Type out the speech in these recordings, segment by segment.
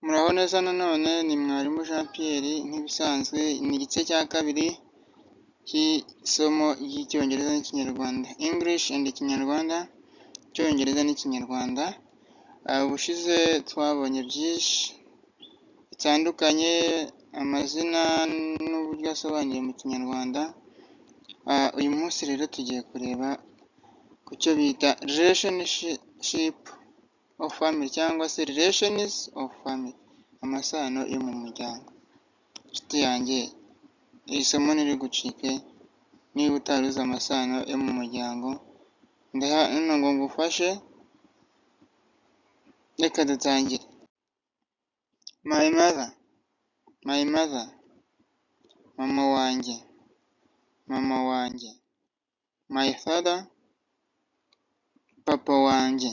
Muraho neza nanone ni mwarimu Jean Pierre nk'ibisanzwe, ni igice cya kabiri cy'isomo ry'Icyongereza n'Ikinyarwanda, English and Kinyarwanda, Icyongereza n'Ikinyarwanda. Ubushize twabonye byinshi bitandukanye, amazina n'uburyo asobanuye mu Kinyarwanda. Uyu munsi rero tugiye kureba ku cyo bita relationship of family cyangwa se relations of family, amasano yo mu muryango. Inshuti yanjye, iri somo ntirigucike. Niba utari uzi amasano yo mu muryango, hano ngo ngufashe. Reka dutangire. My mother, mama wanjye, my father, papa wanjye,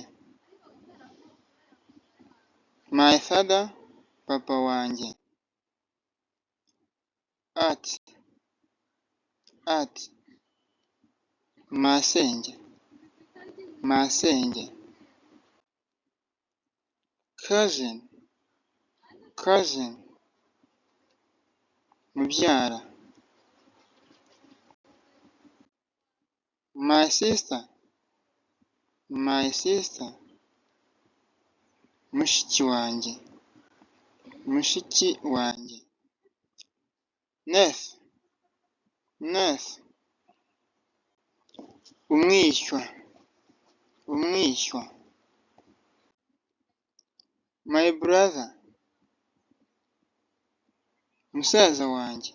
my father, papa wanjye. Aunt, masenge, cousin, mubyara. My sister, mushiki wanjye. Niece, umwishywa. My brother, musaza wanjye.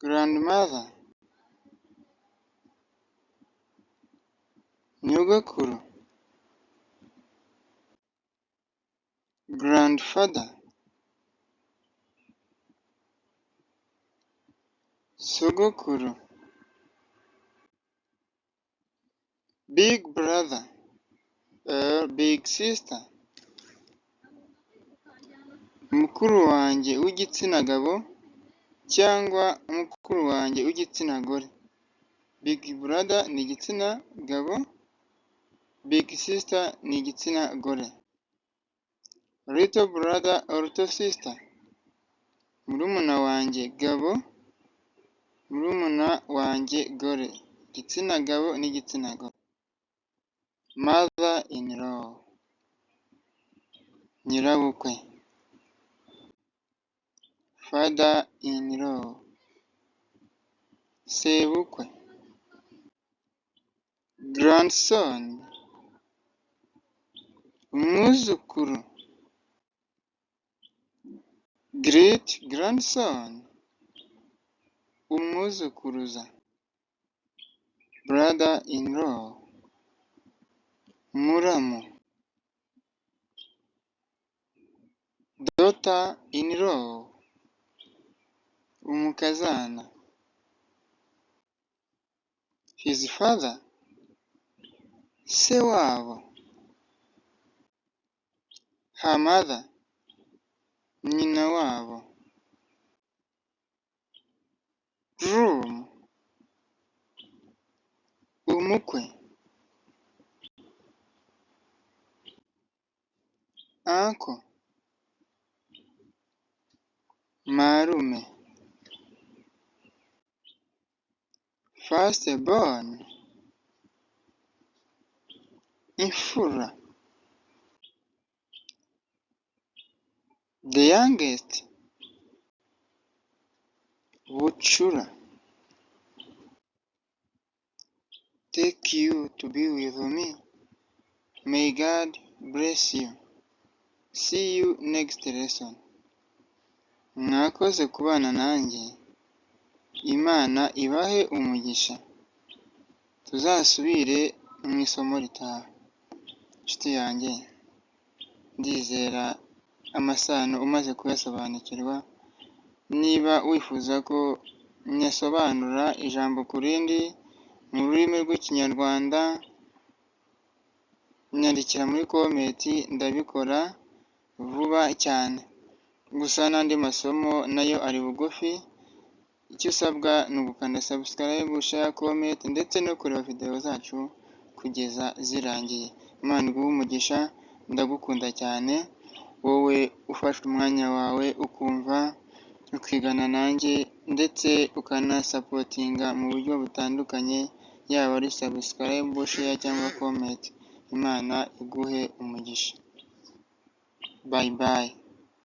Grandmother, nyogokuru. Grandfather, sogokuru. Big brother, big sister, mukuru wanjye w'igitsina gabo cyangwa mukuru wanjye w'igitsina gore. Big brother ni igitsina gabo, big sister ni igitsina gore. Little brother or little sister, murumuna wanjye gabo, murumuna wanjye gore. Igitsina gabo n'igitsina gore. Mother-in-law, nyirabukwe. Father-in-law, sebukwe. Grandson, umwuzukuru. Great grandson, umwuzukuruza. Brother-in-law, muramu. Daughter-in-law, umukazana. His father, se wabo. Her mother, nyina wabo. Groom, umukwe. Uncle, marume. Firstborn, imfura. The youngest, bucura. Take you to be with me. May God bless you. See you next lesson. Mwakoze kubana nanjye. Imana ibahe umugisha. Tuzasubire mu isomo ritaha. Inshuti yanjye, ndizera amasano umaze kuyasobanukirwa. Niba wifuza ko nyasobanura ijambo ku rindi mu rurimi rw'Ikinyarwanda, nyandikira muri komenti, ndabikora vuba cyane. Gusa n'andi masomo nayo ari bugufi. Icyo usabwa ni ugukanda subscribe, share, comment ndetse no kureba video zacu kugeza zirangiye. Imana iguhe umugisha. ndagukunda cyane, wowe ufashe umwanya wawe ukumva ukigana nanjye ndetse ukanasapotinga mu buryo butandukanye, yaba ari subscribe, share cyangwa comment. Imana iguhe umugisha. Bye bye.